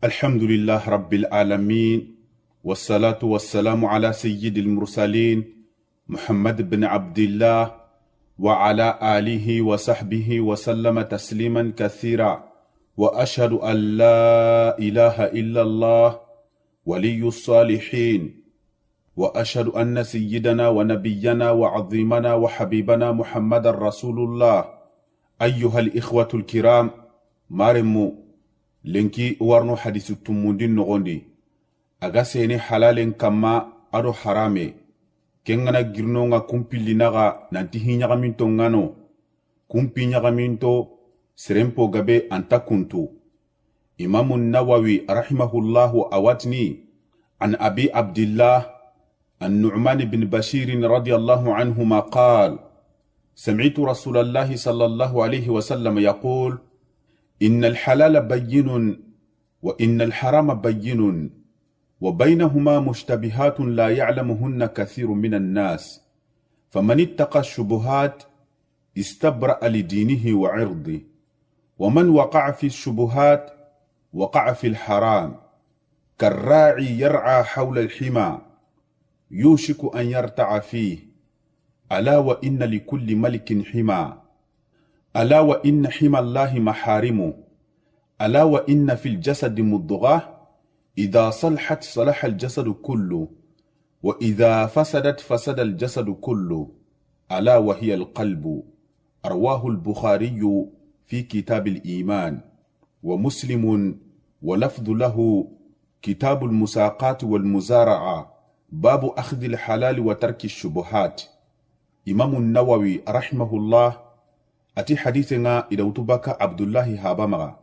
الحمد لله رب العالمين، والصلاة والسلام على سيد المرسلين محمد بن عبد الله وعلى آله وصحبه وسلم تسليما كثيرا، وأشهد أن لا إله إلا الله ولي الصالحين، وأشهد أن سيدنا ونبينا وعظيمنا وحبيبنا محمد رسول الله. أيها الإخوة الكرام، مارمو lenki warno hadisu tumundin nogondi aga sene halalen kama ado harame kengana girno nga kumpili naga nanti hinyagaminto ngano kumpi nyagaminto serempo gabe anta kuntu. Imamu Nawawi rahimahullahu awatni an abi abdillah النعمان بن بشير رضي الله عنهما قال: سمعت رسول الله صلى الله عليه وسلم يقول: إن الحلال بين وإن الحرام بين وبينهما مشتبهات لا يعلمهن كثير من الناس، فمن اتقى الشبهات استبرأ لدينه وعرضه، ومن وقع في الشبهات وقع في الحرام، كالراعي يرعى حول الحمى يوشك أن يرتع فيه، ألا وإن لكل ملك حمى، ألا وإن حمى الله محارمه، ألا وإن في الجسد مضغة إذا صلحت صلح الجسد كله، وإذا فسدت فسد الجسد كله، ألا وهي القلب. رواه البخاري في كتاب الإيمان، ومسلم ولفظ له كتاب المساقات والمزارعة، باب أخذ الحلال وترك الشبهات. إمام النووي رحمه الله ati hadithenga ida utubaka Abdullahi habamaga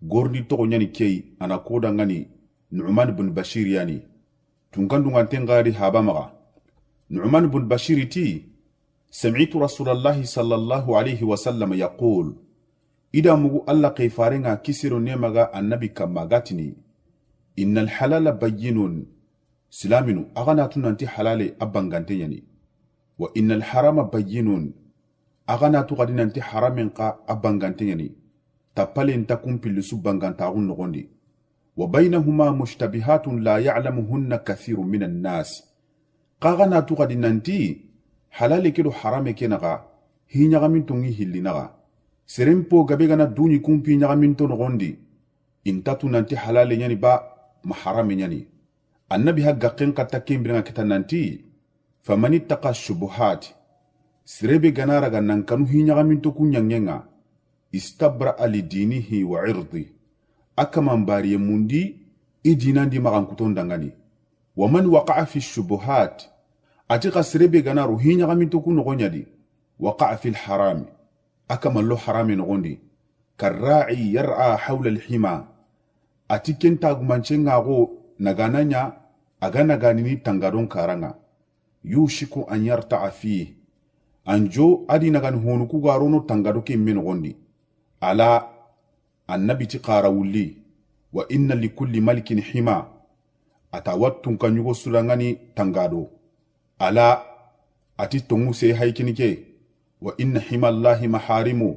gorni togo nyani kei ana koda ngani Nu'man bin Bashir yani tunkandunga tengari habamaga. Nu'man bin Bashir ti sami'tu Rasulullahi sallallahu alayhi wa sallam yaqul: ida mugu alla kayfarenga kisiro nemaga annabi kamagatini innal halala bayyinun silaminu agana tunanti halale abangante yani, wa innal harama bayyinun agana tu gadi nanti haramen ka abangante yani tapale nta kumpili su bangantagun nogondi, wa bainahuma mushtabihatun la ya'lamuhunna kathirun minan nas, kagana tu gadi nanti halale kedo harame kenaga hinyagaminto ngi hillinaga serempo gabe gana duni kumpi nyagaminto nogondi intatu nanti halale yani ba maharame yani. Annabi hagga qenqata kembiranga kita nanti faman ittaqa shubuhat sirebe ganara ga nankanu hinyagaminto kunyangenga istabra ali dinihi wa irdi akaman bariye mundi idinandi magankutondangani, waman waqa'a fi shubuhat atika sirebe ganaru hinyagaminto kunogonyadi waqa'a fi alharam akaman lo harami nogondi, karra'i yar'a hawla alhima atikenta gumanchenga go nagananya agana ganini tangadon karanga yushiku an yarta'a fihi anjo adi nagan honu ku garono tangado ke men gondi, ala annabi ti qara wulli wa inna likulli malikin hima atawattun kanyugo sulangani tangado, ala ati tongu se haykini ke wa inna hima allahi maharimu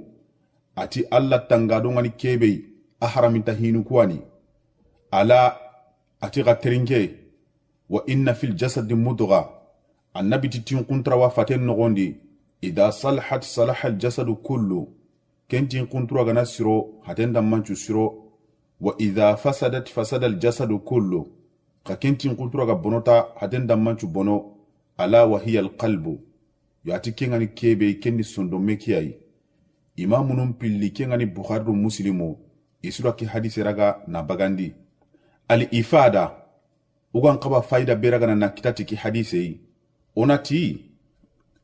ati alla tangado ngani kebe ahraminta hinu kwani, ala ati gaterinke wa inna fil jasadi mudgha annabi ti tinkuntra wa faten nogondi إذا صلحت صلح الجسد كله كنتين كنترو غنا سيرو هتندا مانچو سيرو، وإذا فسدت فسد الجسد كله كنتين كنترو غا بنوتا هتندا مانچو بنو، ألا وهي القلب. ياتي كيغاني كيبي كني سندو ميكياي إمام نمبلي كيغاني بخاري مسلمو يسورا كي حديث رغا نابغاندي الإفادة وغان قبا فايدة بيرغا نكتاتي كي حديثي أوناتي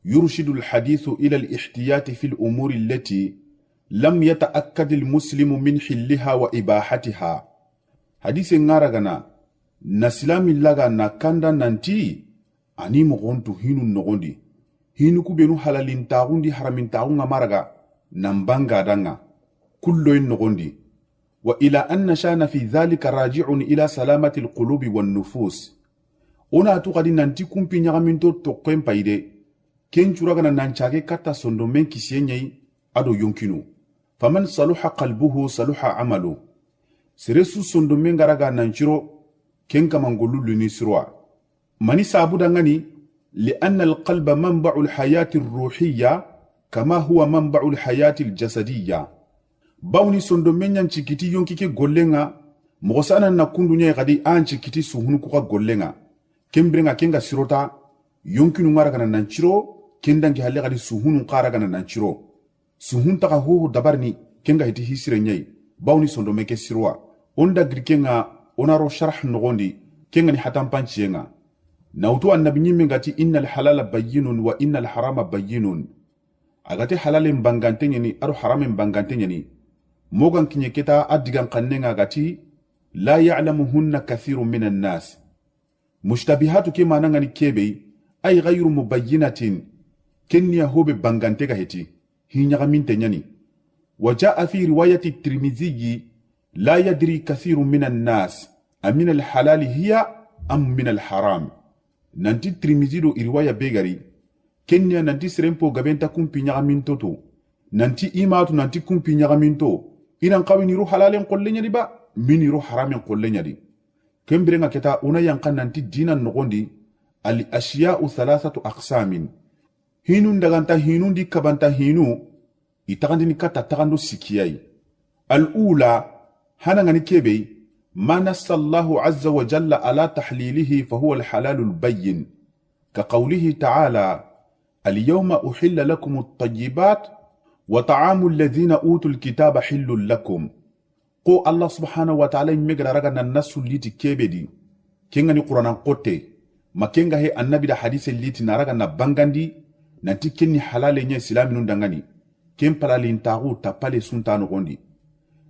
يرشد الحديث إلى الاحتياط في الأمور التي لم يتأكد المسلم من حلها وإباحتها. حديث نارغنا نسلام اللغا نكاندا ننتي أني مغنتو هينو نغندي هينو كبينو حلالين تاغندي حرمين تاغنغ مارغا نمبانغا دانغا كلوين نغندي، وإلى أن شان في ذلك راجع إلى سلامة القلوب والنفوس. أنا تغدي ننتي كمبي نغمينتو تقوين بايدي kenchuragana nanchage kata sondo menki siyenyai ado yonkinu, faman saluha qalbuhu saluha amalu seresu sondo mengaraga nanchiro ken kamangolu luni sirwa mani sabuda ngani لأن القلب منبع الحياة الروحية كما هو منبع الحياة الجسدية باوني سندو منyan chikiti yonkike gollenga mogosana na kundunya gadi an chikiti suhunu kuka gollenga kembrenga kenga sirota yonkinu ngara kana nanchiro kendangi halle gadi suhunu qara kana nanchiro suhun taka ho dabarni kenga hiti hisire nyai bauni sondo meke sirwa onda grikenga onaro sharh nogondi kenga ni hatam panchienga nautu annabi nyimme ngati innal halala bayyinun wa innal harama bayyinun agati halale mbangante nyani aro harame mbangante nyani mogan kinyeketa adigan kannenga gati la ya'lamuhunna kathirun minan nas mushtabihatu kema nangani kebe ay ghayru mubayyinatin kenya hobe bangante ga heti hinyaga minte nyani وجاء في رواية الترمذي لا يدري كثير من الناس أمن الحلال هي أم من الحرام ننتي الترمذي دو رواية بيغري كنيا ننتي سرمبو غبنتا كومبي نيغامينتو تو ننتي إيماتو ننتي كومبي نيغامينتو إذن قوي نيرو حلال نقول لنيا با من يرو حرام نقول لنيا دي كم برنا كتا أنا ينقل ننتي دينا نغوندي الأشياء ثلاثة أقسام هينون دغانتا هينون دي كبانتا هينو itagandini kata tagando sikiyai al-ula hanangani kebe ma nassa Allahu azza wa jalla ala tahlilihi fa huwa al-halalul bayyin ka qawlihi ta'ala al-yawma uhilla lakum at-tayyibat wa ta'amu alladhina utul kitaba hillul lakum ko Allah subhanahu wa ta'ala imegara raga nan nasu liti kebe di kengani qur'anan qotte makenga he annabi da hadith liti naraga na bangandi nanti kenni halale nya islaminun dangani kem palalin tagu tapale sunta nogondi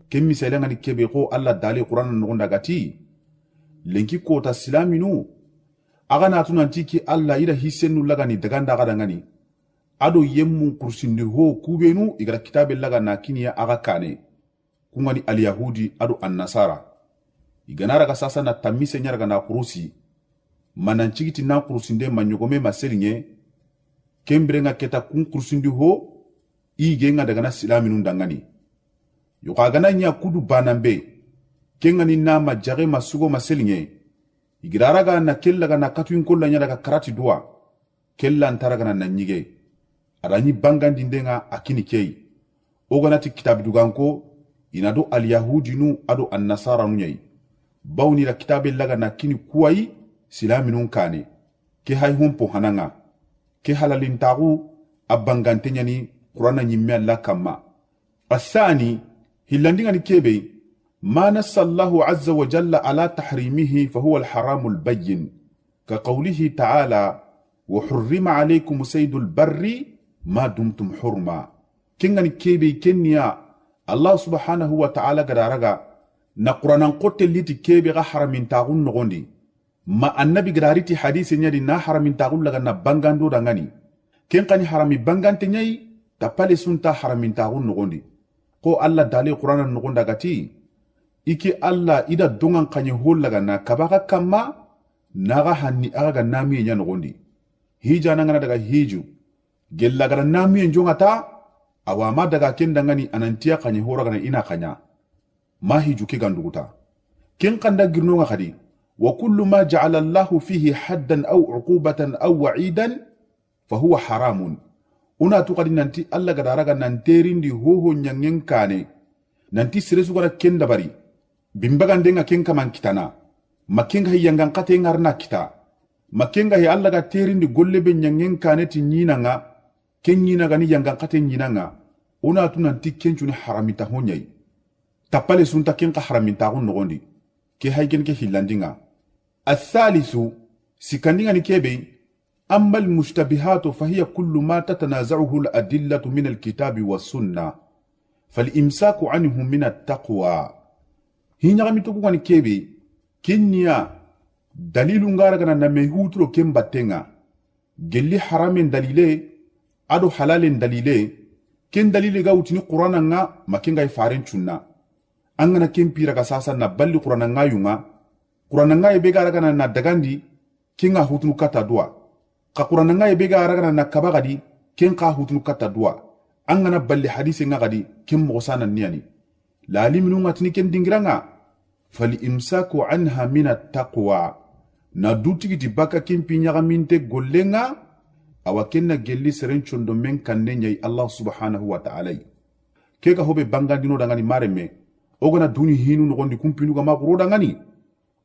kem misalenga ni kebe ko Allah dali Qur'an nogonda gati lenki kota silaminu aga na tunanti ki Allah ida hisenu lagani daganda ga dangani ado yemmun kursindi ho kubenu igara kitabe laga na kiniya aga kane kungani al yahudi ado an nasara iganara ga sasa na tamise nyaraga na kurusi mananchigiti na kurusinde manyogome maselinge kembrenga keta kun kursindi ho igenga daga na silaminun dangani yoka gana nya kudu banambe kengani na majare masugo maselinge igiraraga na kellaga na katuin kolla nya daga karati duwa kella antaraga na nyige adanyi bangandi ndenga akini kei ogana ti kitab duganko inado al yahudinu ado an nasara nunyai bawni la kitabe laga na kini kuwai silaminun kane ke hay humpo hananga ke halalin tagu abangante nyani Qur'ana nyimme Allah kama الثاني هلاندين الكيبي ما نص الله عز وجل على تحريمه فهو الحرام البين كقوله تعالى وحرم عليكم سيد البر ما دمتم حرما كنغن الكيبي كنيا الله سبحانه وتعالى قرارغا نقرنا نقوت اللي تكيبي غا حرمين تاغون نغوندي ما النبي قراريتي حديث نيادي نا حرمين تاغون لغا نبانغان دو دانغاني كن قاني حرمي بانغان تنياي tapale sunta haramin tagun nogondi ko Allah dali Qur'anan nogonda gati iki Allah ida dongan kanye hollaga na kabaka kama naga hanni aga nami nya nogondi hija nangana daga hiju gellaga nami njonga ta awama daga kendangani anantiya kanye horaga na ina kanya ma hiju ke ganduguta ken kanda girnonga khadi wa kullu ma ja'ala Allah fihi haddan aw uqubatan aw wa'idan fa huwa haramun una tukadi nanti Allah gadaraga nanterindi hoho nyangen kane nanti siresu gara kenda bari bimbaga ndenga kenka man kitana makenga hiyangan kate ngarna kita makenga hi Allah ga terindi golle be nyangen kane ti nyina nga kenyina gani yangan kate nyina nga una tu nanti kenchuni haramita honyai tapale sunta kenka haramita hon nogondi ke hayken ke hilandinga الثالث sikandinga ni kebe أما المشتبهات فهي كل ما تتنازعه الأدلة من الكتاب والسنة فالإمساك عنه من التقوى هنا غمي تقوى كيبي كنيا دليل غارغنا نميهوترو كم باتنغا جلي حرام دليلي أدو حلال دليلي كن دليل غاوتني قرانا ما كن غاي فارن چنا أنغنا كم بيرا غساسا نبالي قرانا يونغا قرانا يبغارغنا ندغاندي كن غاوتنو كتا دوا ka qur'ana nga yebe ga ragana na kabagadi ken ka hutunu kata dua angana balli hadisi nga gadi ken mo sana niyani la liminu ngatni ken dingiranga فالإمساك عنها من التقوى ندوتك تبكى كم بينيغا من تقولنا أو كنا جلي سرنشون دومين كان الله سبحانه وتعالى كيكا هو ببانغا دينو دانغاني مارمي ogana duni hinu nogondi kumpinu gama kuro dangani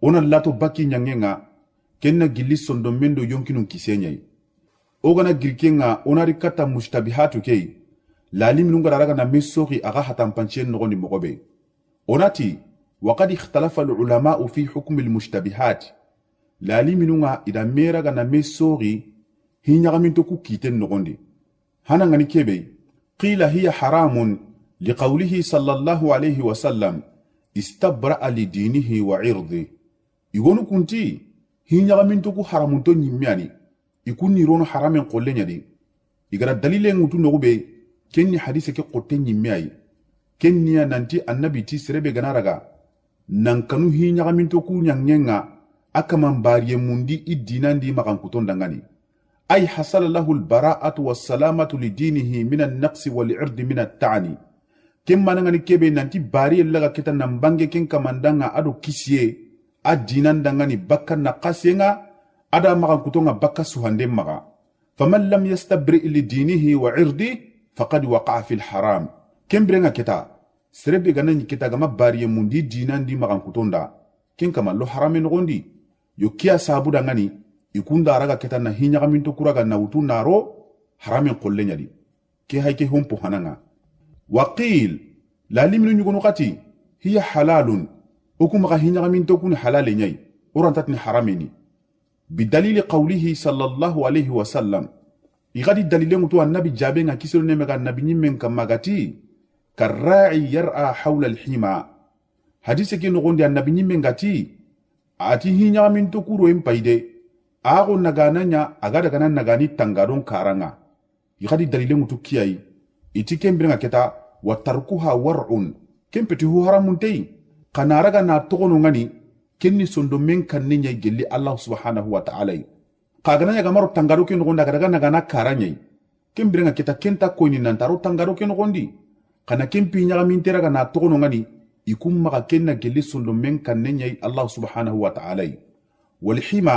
ona lato baki nyangenga kenna gilli sondo mendo yonkinu kisenyai ogana girkenga onari kata mushtabihatu kei lalim lunga daraga na mesoki aga hatampanchen nogondi mogobe onati وقد اختلف العلماء في حكم المشتبهات lalim lunga ida meraga na mesoki hinyaga mintoku kiten nogondi hanangani kebe qila hiya haramun لقوله صلى الله عليه وسلم استبرأ لدينه وعرضه يقولون كنتي هين يغمنتكو حرامنتو نيمياني يكون نيرون حرامين قولين يدي يقول الدليل ينغتو نغبي كني حديثك قلتين نيمياي كني نانتي النبي تسربي غنارغا نانكنو هين يغمنتكو نيانينغا أكمان باري مندي الدينان دي مغانكتون دنغاني أي حصل له البراءة والسلامة لدينه من النقص والعرض من التعني ken manangani kebe nanti bari laga kita nambange ken kamandanga ado kisiye a dinan dangani bakka na qasenga ada magan kutonga bakka suhande maga faman lam yastabri li dinihi wa irdi faqad waqa'a fil haram ken brenga kita serebe ganani kita gama bari mundi dinan di magan kutonda ken kamallo haramen gondi yokiya sabu dangani ikunda raga kita na hinya gaminto kuraga na utu naro haramen kollenyadi ke hayke hompo hananga وقيل لا لمن يكون قتي هي حلال وكم غهين من تكون حلال ني ورانتتني حرامني بدليل قوله صلى الله عليه وسلم يغادي الدليل متو النبي جابين كيسر نمغا النبي من كما غتي كالراعي يرعى حول الحمى حديث كي نغوندي النبي من غتي ati hinya min to kuro en paide ago nagananya agada kana nagani tangaron karanga yigadi dalile mutu kiyai iti kembringa keta watarkuha war'un kempeti hu haramuntei kanaraga na togono ngani kenni sondo men kanni nya gelli Allah subhanahu wa ta'ala kagana ya gamaro tangaro ken gonda daga nagana karanya kembringa keta kenta koini nantaro tangaro ken gondi kana kempi nya minteraga na togono ngani ikum maga kenna gelli sondo men kanni nya Allah subhanahu wa ta'ala wal hima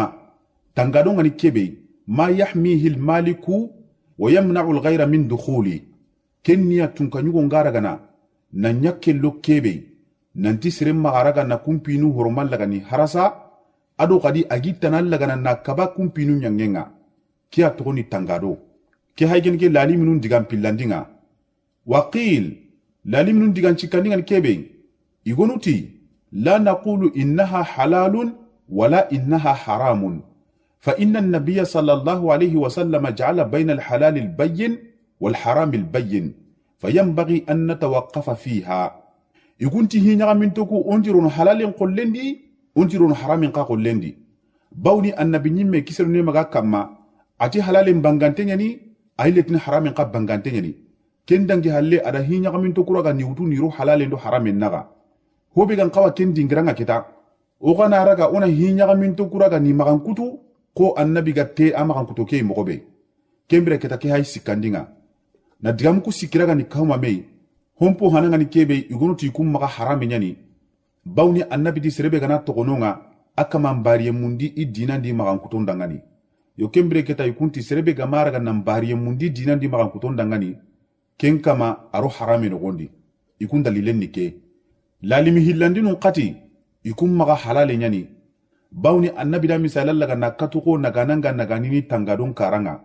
tangaro ngani kebe ma yahmihi al maliku wa yamna'u al ghayra min dukhuli kenniya tunkanyugo ngaragana na nyakkello kebe nanti sirem magaraga na kumpinu hormal lagani harasa ado kadi agitana lagana na kaba kumpinu nyangenga kia togoni tangado ke haygen ke lali minun digam pillandinga waqil lali minun digam chikandinga kebe igonuti la naqulu innaha halalun wala innaha haramun fa inna an-nabiy sallallahu alayhi wa sallam ja'ala bayna al-halal al-bayyin والحرام البين فينبغي أن نتوقف فيها يكون تهي نغمين تكو انجرون حلال قلندي انجرون حرام قلندي باوني النبي نيمي كسر نيمغا كما اتي حلال بانغانتين يعني ايلتن حرام بانغانتين يعني كن دنجي حلي ادا هي نغمين تكو رغا نيوتو نيرو حلال ندو حرام نغا هو بيغان قوا كن دينغرانغا كتا اوغانا رغا اونا هي نغمين تكو رغا ني مغان كوتو كو النبي غتي امغان كوتو كي مغوبي كمبره كتا كي هاي سيكاندينغا na digamu ku sikiraga ni kawma mei hompo hananga ni kebe igonu ti kum maga harame nyani bawni annabi di serebe gana togononga akama mbariye mundi idina ndi maga kutondangani yo kembre keta ikunti serebe gamara gana mbariye mundi dina ndi maga kutondangani kenkama aro harame no gondi ikunda lilen nike lalimi hillandi nun qati ikum maga halale nyani bawni annabi da misalalla gana katuko nagananga naganini tangadon karanga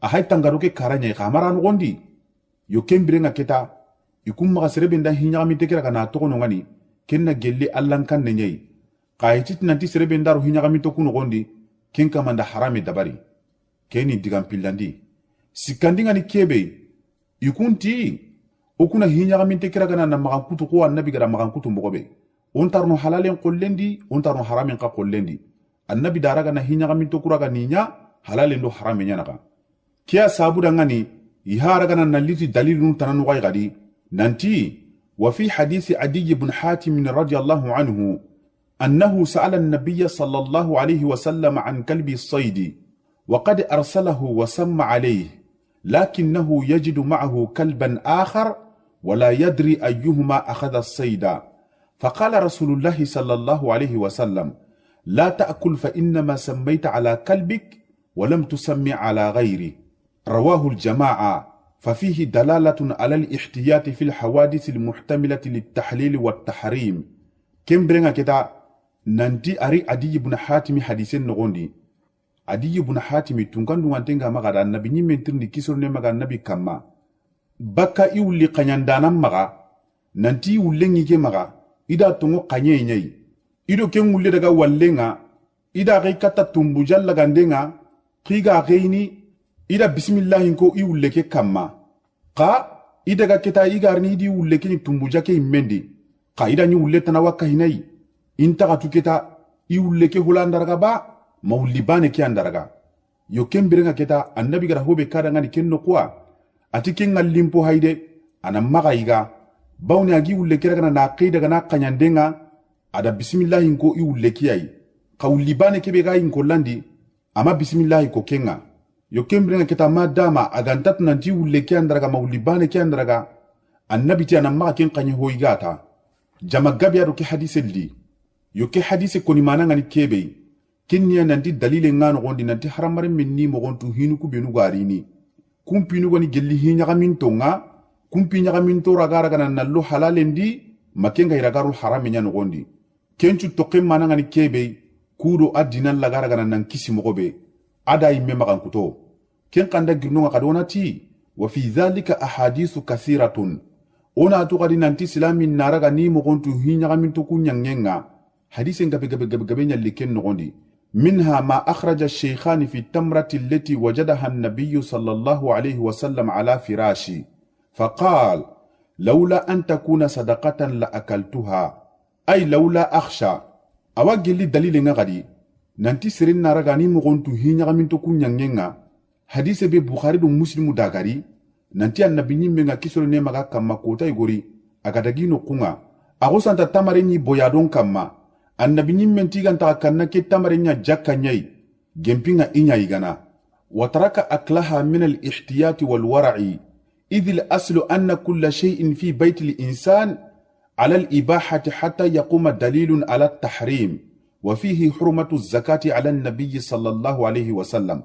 ahay tangaro ke karanya kamara no gondi yo kembrenga keta ikum maga serebe nda hinya mi tekira kana to kono ngani kenna gelli allan kan ne nyai qayiti nanti serebe ndaro hinya mi to kuno gondi ken kamanda harami dabari keni digam pillandi sikandinga ni kebe ikunti okuna hinya mi tekira kana na maga kutu ko annabi gara maga kutu mogobe on tarno halalen qollendi on tarno haramin qa qollendi annabi daraga na hinya mi to kuraga ninya halalen do harami nyanaga كيا سابودا غني يهارغنا نلتي دليل تنانو غادي ننتي وفي حديث عدي بن حاتم رضي الله عنه أنه سأل النبي صلى الله عليه وسلم عن كلب الصيد وقد أرسله وسم عليه لكنه يجد معه كلبا آخر ولا يدري أيهما أخذ الصيد فقال رسول الله صلى الله عليه وسلم لا تأكل فإنما سميت على كلبك ولم تسمي على غيره. رواه الجماعة. ففيه دلالة على الاحتياط في الحوادث المحتملة للتحليل والتحريم. كم برنا كده ننتي أري عدي بن حاتم حديثين نغندي. عدي بن حاتم تنكن وانتنغا مغا النبي نيمن ترني كيسر نمغا النبي كما بكا يولي قنياندانا مغا ننتي يولي كي مغا إذا تنغو قنيه ني إذا كن يولي دغا واللنغا إذا غي كتا تنبجال لغاندنغا قيغا غيني إذا بسم الله نكو يولي كي كما قا إذا غا كتا إيغارني دي يولي كي تنبجا كي مندي قا إذا يولي تنواكا هناي إنتا غتو كتا يولي كي هلان درغا با maulibane ki andaraga yo kembirenga keta annabi gara hobe kada ngani kenno kwa ati kenga limpo haide ana magaiga bawni agi ulle kira kana na qida kana kanyandenga ada bismillah ko i ulle kiyai qawlibane kebe ga in kollandi ama bismillah ko kenga yo kembirenga keta madama agantat nanti ulle ki andaraga maulibane ki andaraga annabi ti ana maga ken kanyi hoigata jama gabi ado ki hadise li yo ke hadise koni mananga ni kebe kinniya nanti dalile ngano gondi nanti haramare minni mo gontu hinu ku benu garini kumpinu goni gelli hinya gamin tonga kumpinya gamin to ragara kana nallo halalendi makenga iragaru harame nya no gondi kencu tokem mananga ni kebe kudo adina lagara kana nan kisi mo gobe ada imme magan kuto ken kanda girno kadona ti wa fi dhalika ahadithu kathiratun ona to gadi nanti islamin naraga ni mo gontu hinya gamin to kunyangenga hadise gabe nya liken no gondi منها ما أخرج الشيخان في التمرة التي وجدها النبي صلى الله عليه وسلم على فراشي فقال لولا أن تكون صدقة لأكلتها أي لولا أخشى أوجه لي دليل نغدي ننتي سرنا رغاني مغنتو هينيغا من تكون ينغنغا حديث ببخاري ومسلم داغاري ننتي النبي نيمغا كيسول نيمغا كما كوتا يغوري أغادغي نقونغا أغوسان تتامريني بويادون كما annabi nyimmen tiganta kanna ke tamarinya jakka nyai gempinga inya igana wataraka aklaha min al-ihtiyat wal-wara'i idh al-aslu anna kull shay'in fi bayt al-insan ala al-ibahati hatta yaquma dalilun ala at-tahrim wa fihi hurmatu az-zakati ala an-nabiy sallallahu alayhi wa sallam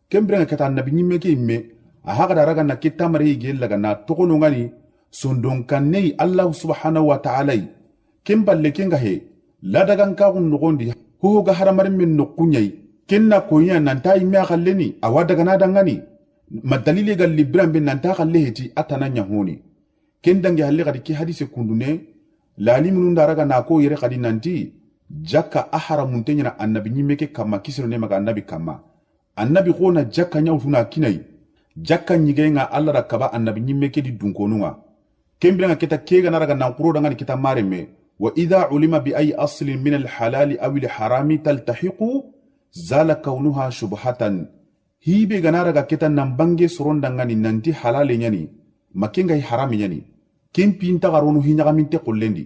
kembrenga kata annabi nyimme ke imme aha raga na ke tamari gelaga na tokono ngani sondon kannei allah subhanahu wa ta'ala kemballe kenga he ladagan kagun nugondi huhu ga haramarin min nukunyai kenna konya nanta imme khalleni awada gana dangani madalile gal libran bin nanta khalleheti atananya honi kendange halle gadi ki hadise kundune lalimun ndaraga na ko yere gadi nanti jakka aharamun tenyana annabi nyimeke kama kisiro ne maga annabi kama annabi khona jakka nyawtuna kinai jakka nyigenga alla rakaba annabi nyimeke di dunkonunga kembrenga keta kega naraga na quro dangani kita mareme وإذا علم بأي أصل من الحلال أو الحرام تلتحق زال كونها شبهة هي بغنارغا كتا نمبانجي سرون دنغاني ننتي حلال يني مكينغا حرام يني كم بينتا غارونو هي نغا منتي قلندي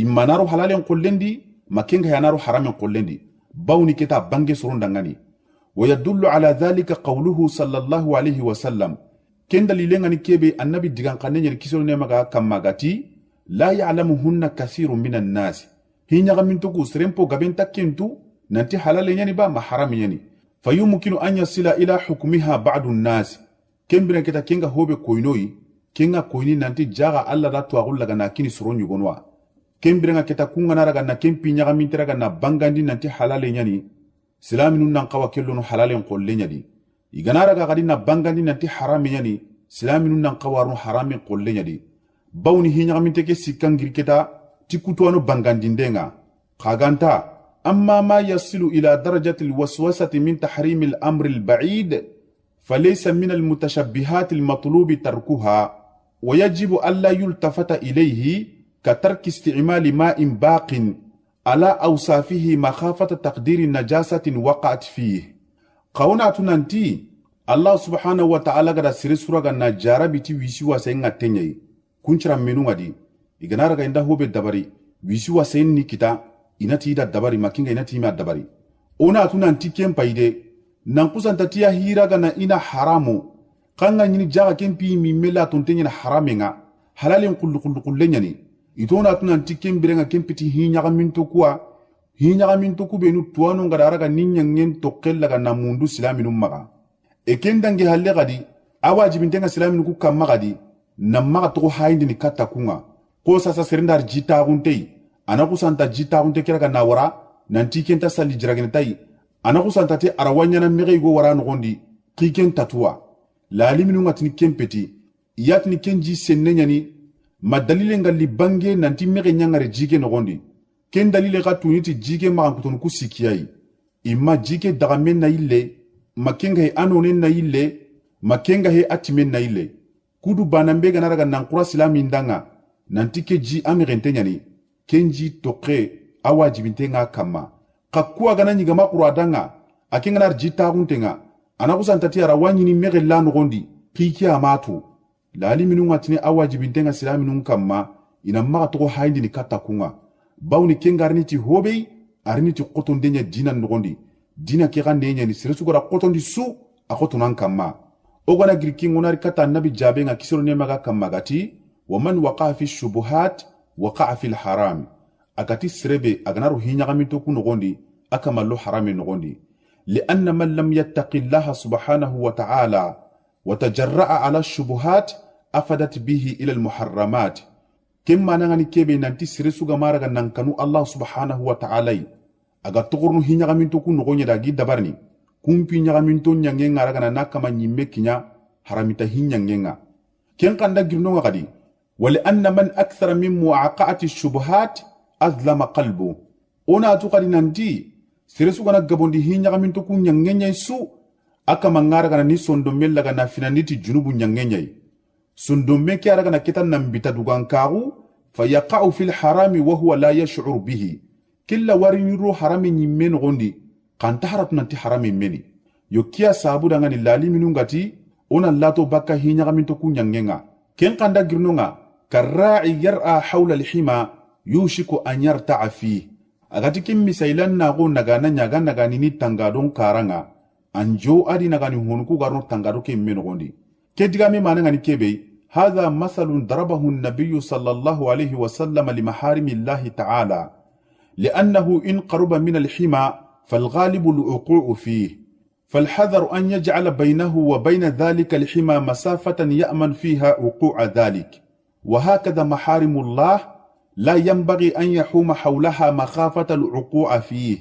إما نارو حلال قلندي مكينغا نارو حرام قلندي باوني كتا بانجي سرون دنغاني ويدل على ذلك قوله صلى الله عليه وسلم كن دليلين كيبي النبي ديغان قنين كيسو نيمغا كماغاتي لا يعلمهن كثير من الناس هي نغمين تكو سرمبو غبين تكينتو ننتي حلال يعني با محرم يعني فيمكن أن يصل إلى حكمها بعض الناس كم بنا كتا كينغا هوبي كوينوي كينغا كويني ننتي جاغا ألا راتو أغول لغنا كيني سرون يغنوا كم بنا كتا كونغا نارغنا كم بي نغمين ترغنا بانغاندي ننتي حلال يعني سلامي ننقوا كيلونو حلال ينقل لنيا يغنارغا غدينا بانغاندي ننتي حرام يعني سلامي ننقوا حرام ينقل لنيا bawni hiñagaminte ke sikkangiri keta tikutuwano bangandindenga khaganta amma ma yasilu ila darajati alwaswasati min tahrimi al-amri al-ba'id falaysa min al-mutashabbihat al-matlub tarkuha wa yajibu alla yultafata ilayhi ka tarki isti'mal ma'in baqin ala awsafihi makhafata taqdiri najasatin waqa'at fihi qawna tunanti allah subhanahu wa ta'ala gada sirisuraga na jarabiti wisi wasenga tenyai kunchira menu ngadi iganara ga inda hobe dabari wisi wasen ni kita inati da dabari makinga inati ma dabari ona tunanti kempaide nan kusanta tiya hira ga na ina haramu kanga nyini jaga kempi mi mela tontenya na haramenga halalin kullu nyani itona tunanti kembirenga kempiti hinyagaminto kuwa hinyagaminto kubenu tuwano ngaraga ninyangen tokellaga na mundu silaminum maga ekendange halle gadi awajibintenga silaminu ku kamma gadi namma to hayndi ni katta kunga ko sasa serindar jita guntei anaku santa jita gunte kiraga na wara nanti kenta sali jiragene tai anaku santa te arawanya na mege go wara no gondi kiken tatwa laliminu ngatni kempeti yatni kenji sennenya ma dalile ngali bange nanti mege nyangare jike no gondi ken dalile ga tuniti jike ma kutun ku sikiyai imma jike daga men na ille makenga he anonen na ille makenga he atimen na ille kudu banambe ga naraga nan qura silami ndanga nanti ke ji amirente nyani kenji toke awajibinte nga kama kakua gana nyiga makuru danga akenga nar jita kuntenga anakusantati arawanyi ni mege lano gondi kiki amatu lali minu ngatini awajibinte nga silami nun kama ina maga toko haindi ni kata kunga bauni kenga ariniti hobei ariniti koton denya dina ngondi dina kega ndenya ni siresu gora koton di su akotonan kama ogana girki ngonari kata nabi jabe nga kisoro ne maga kama gati waman waqa fi shubuhat waqa fi al-haram akati srebe aganaru hinyagaminto ku nogondi akamallo harame nogondi lianna man lam yattaqi Allah subhanahu wa ta'ala watajarra'a ala shubuhat afadat bihi ila al-muharramat kemma nangani kebe nanti siresu gamaraga nankanu Allah subhanahu wa ta'ala aga togornu hinyagaminto ku nogonya dagi dabarni kumpi nyagaminto nyangenga raga nakama nyimme kinya haramita hinyangenga ken kanda girno ngadi ولأن من أكثر من مواقعة الشبهات أظلم قلبه ona tukadi nanti siresu gana gabondi hinya min to kunya ngenya su aka mangara gana ni sondo mella gana finaniti junubu nyangenya sondo meki ara gana kitan nambita dugan karu fayaqa'u fil harami wa huwa la yash'ur bihi killa wariniro harami nyimmen gondi kanta harap nanti harami meni yokia sabu dangani lali minungati ona lato baka hinya min to kunya ngenga ken kanda girnonga كالراعي يرأى حول الحمى يوشك أن يرتع فيه agati kim misailan nago nagana nyaga nagani ni tangadon karanga anjo adi nagani hunku garno tangado ke menogondi kediga me mananga ni kebe hadha mathalun darabahu an-nabiy sallallahu alayhi wa sallam li maharimi Allah ta'ala li'annahu in qaruba min al-hima فالغالب الوقوع فيه فالحذر أن يجعل بينه وبين ذلك الحمى مسافة يأمن فيها وقوع ذلك وهكذا محارم الله لا ينبغي أن يحوم حولها مخافة الوقوع فيه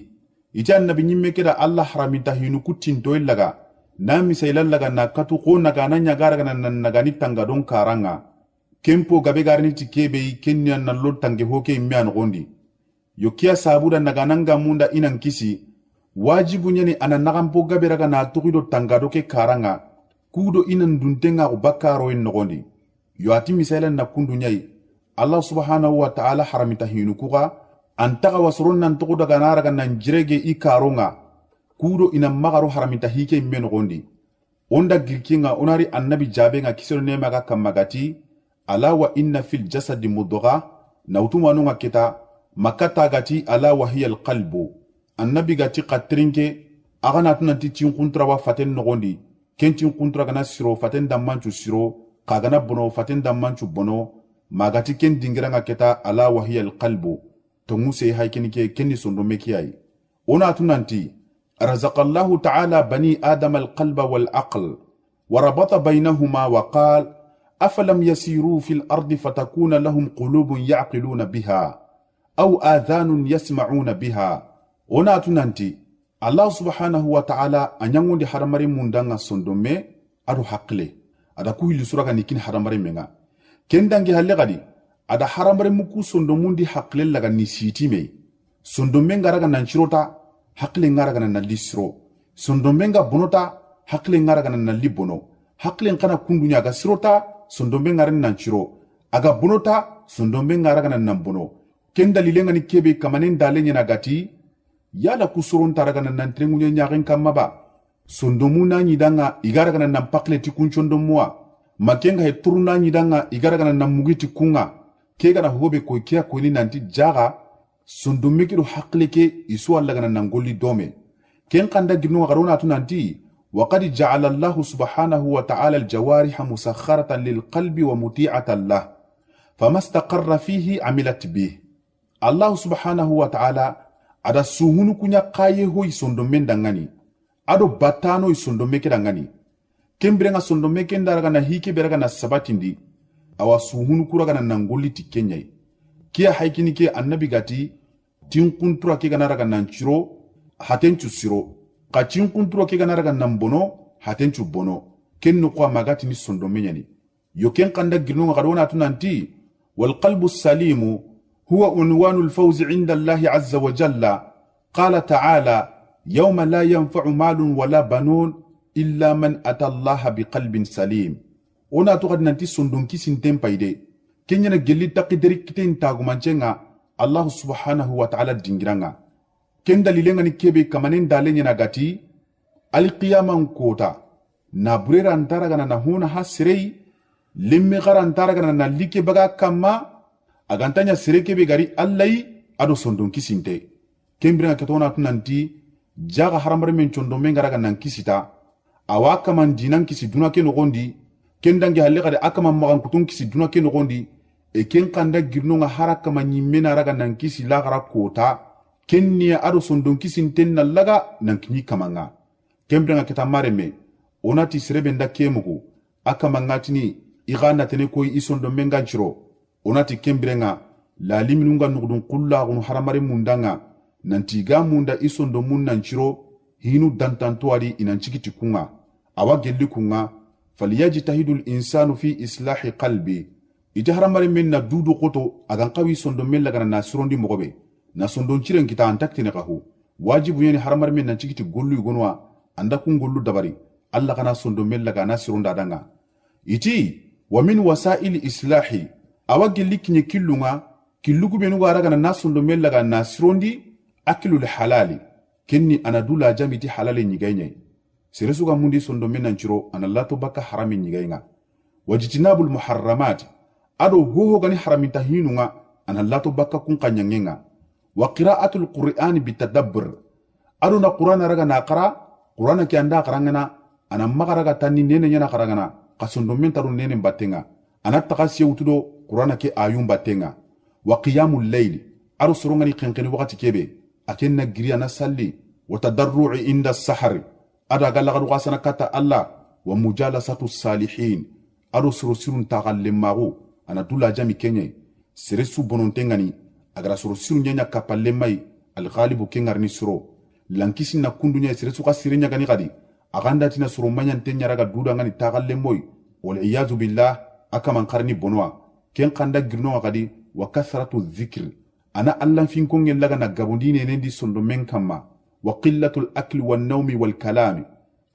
إذا النبي نيمة كده الله حرام تهينو كتين تويل لغا نامي سيلال لغا ناكتو قو نغانا نغارغا نغاني تنغادون كارانغا كمبو غابي غارني تكيبي كنيا نالو تنغي هوكي ميان غوندي يوكيا سابودا نغانانغا موندا إنان كيسي واجبو نيني أنا نغامبو غابي رغا ناتوغيدو تنغادو كي كارانغا كودو إنان دونتنغا وباكارو إن غوندي yoati misalan na kundu nyai Allah subhanahu wa ta'ala haramita hinukuga antaga wasrun nan to daga naraga nan jirege ikaronga kudo ina magaro haramita hike men gondi onda girkinga onari annabi jabenga kisero ne maga kamagati ala wa inna fil jasadi mudgha nawtuma nunga kita makata gati ala wa hiya al qalbu annabi gati qatrinke agana tunanti tin kuntra wa faten nogondi kentin kuntra gana siro faten dammanchu siro kagana bono faten dammanchu bono magati ken dingiranga keta ala wahiya alqalbu tonguse haykinike kenni sondo mekiyai ona tunanti razaqallahu ta'ala bani adam alqalba wal aql وربط بينهما وقال أفلم يسيروا في الأرض فتكون لهم قلوب يعقلون بها أو آذان يسمعون بها ona tunanti Allah subhanahu wa ta'ala anyangondi haramari mundanga sondome adu haqle ada ku hili suraga nikin haramare menga kendangi halle gadi ada haramare muku sondo mundi hakle laga ni siti me sondo menga raga nan chirota hakle ngaraga nan lisro sondo menga bonota hakle ngaraga nan libono hakle ngana kundunya ga sirota sondo menga ran nan chiro aga bonota sondo menga raga nan bono kendali lenga ni kebe kamanen dalenya na gati yala kusuron taraga nan trengunya nyagen kamaba sondomu na nyidanga igaraga na pakle ti kunchondo mwa makenga he turuna nyidanga igaraga na mugiti kunga kega na hobe ko kiya ko ni nanti jaga sondomekido hakleke isu allaga na ngoli dome ken kanda gino garona tunanti وقد جعل الله سبحانه وتعالى الجوارح مسخرة للقلب ومطيعة له famastaqarra fihi amilat bih. Allah subhanahu wa ta'ala ada suhunu kunya kaye hoi sondomen dangani ado batano sondomeke dangani kembrenga sondomeke ndaraga na hike beraga na sabatindi awa suhunu kuraga na nangoli tikenyai kia haikini ke annabi gati tinkuntura ke ganaraga nanchiro hatenchu siro ka tinkuntura ke ganaraga nambono hatenchu bono kenno kwa magati ni sondomenyani yoken kanda girno ngadona tunanti wal qalbu salimu هو عنوان الفوز عند الله عز وجل قال تعالى يوم لا ينفع مال ولا بنون إلا من أتى الله بقلب سليم ona to kad nanti sondon kisin tempaide kenya na gelli taqdiri kiten tagu mancenga Allah subhanahu wa ta'ala dingiranga ken dalilenga ni kebe kamanen dalenya na gati al qiyaman kota na burera antara gana na hona hasrei limme gara antara gana na like baga kama agantanya sereke be gari allai ado sondon kisinte kembira katona tunanti jaga haramare men chondo mengara nan kisita awaka man dinan kisi duna ke no gondi kendange halle gade akama magan kutun kisi duna ke no gondi e ken kanda girno nga haraka man nyimena raga nan kisi la gara kota kenni ado sondon kisinte na laga nan kini kamanga kembira katamare me onati serebe nda kemugo akama ngatini igana tene koy isondo menga chiro onati kembrenga la liminunga nugdun kulla gun haramare mundanga nanti ga munda isondo munnan chiro hinu dantanto adi inanchikiti kunga awa gelli kunga falyajtahidul insanu fi islahi qalbi ita haramare menna dudu qoto agan qawi sondo mella gana nasirondi mogobe na sondo chiren kita antaktine qahu wajibu yani haramare menna chikiti gollu gonwa anda kun gollu dabari alla kana sondo mella gana nasironda danga iti wa min wasail islahi awagilli kinye killunga killugu benugo araga na nasundo mellaga nasirondi akilul halali kenni anadula jamiti halale nyigainya siresuga mundi sondo menan chiro anallato baka harami nyigainga wajitinabul muharramat ado hoho gani haraminta hinunga anallato baka kun kanyangenga wa qira'atul qur'an bitadabbur ado na qur'an araga na qara qur'an ki anda qarangana ana magaraga tanni nene nyana qarangana kasondo mentaru nene batenga anatta kasiye utudo qur'ana ke ayum batenga wa qiyamul layl aro sorongani kenkeni wakati kebe akenna giriana salli wa tadarru'i inda sahar ada galagadu qasana kata Allah wa mujalasatu salihin aro sorosirun taqallemago ana dula jami kenye seresu bonontengani agara sorosirun nyanya kapallemai al ghalibu kengarni suro lankisi na kundunya seresu qasirenya gani gadi aganda tina suro manyan tenyaraga duda ngani taqallemoy wal iyazu billah akaman qarni bonwa ken kanda girno gadi wa kasratu dhikr ana allan fin kongen laga na gabondi ne ndi sondo men kama wa qillatul akli wan nawmi wal kalam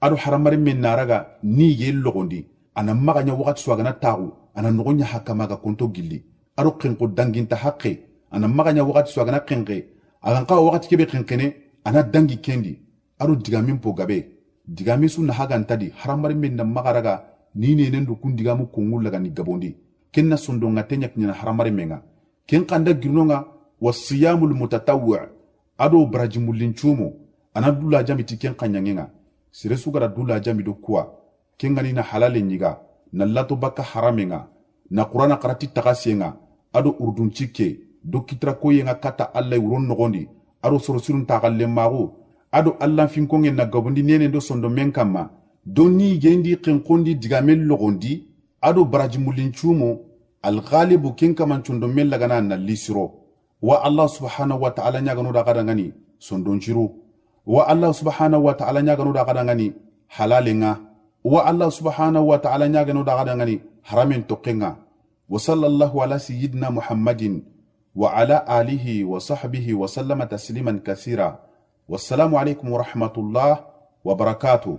adu haramare men naraga ni yel logondi ana maganya wakati swagana tagu ana nogonya hakama ga konto gilli adu qenko danginta haqqi ana maganya wakati swagana qenqe agan ka wakati kebe qenqene ana dangi kendi adu digamin po gabe digami sunna hagan tadi haramare men na magaraga ni ne ndu kundigamu kongul laga ni gabondi kenna sondo ngatenya knyana haramare menga ken kanda girnonga wasiyamul mutatawwi ado brajimulin chumo anadula jamiti ken kanyangenga siresu gara dula jamido kwa ken ngani na halale nyiga na lato baka haramenga na qur'ana qarati tagasenga ado urdun chike do kitra koyenga kata Allah uron nogondi ado sorosirun tagalle mago ado Allah fin kongen na gabondi nene do sondo menkama doni gendi qenkondi digamel logondi ado brajimulin chumo al ghalibu kinka man chundo mella gana na lisiro wa Allah subhanahu wa ta'ala nya gano da gadangani sondon chiru wa Allah subhanahu wa ta'ala nya gano da gadangani halalenga wa Allah subhanahu wa ta'ala nya gano da gadangani haramen tokenga wa sallallahu ala sayyidina Muhammadin wa ala alihi wa sahbihi wa sallama tasliman kathira wassalamu alaikum wa rahmatullah wa barakatuh.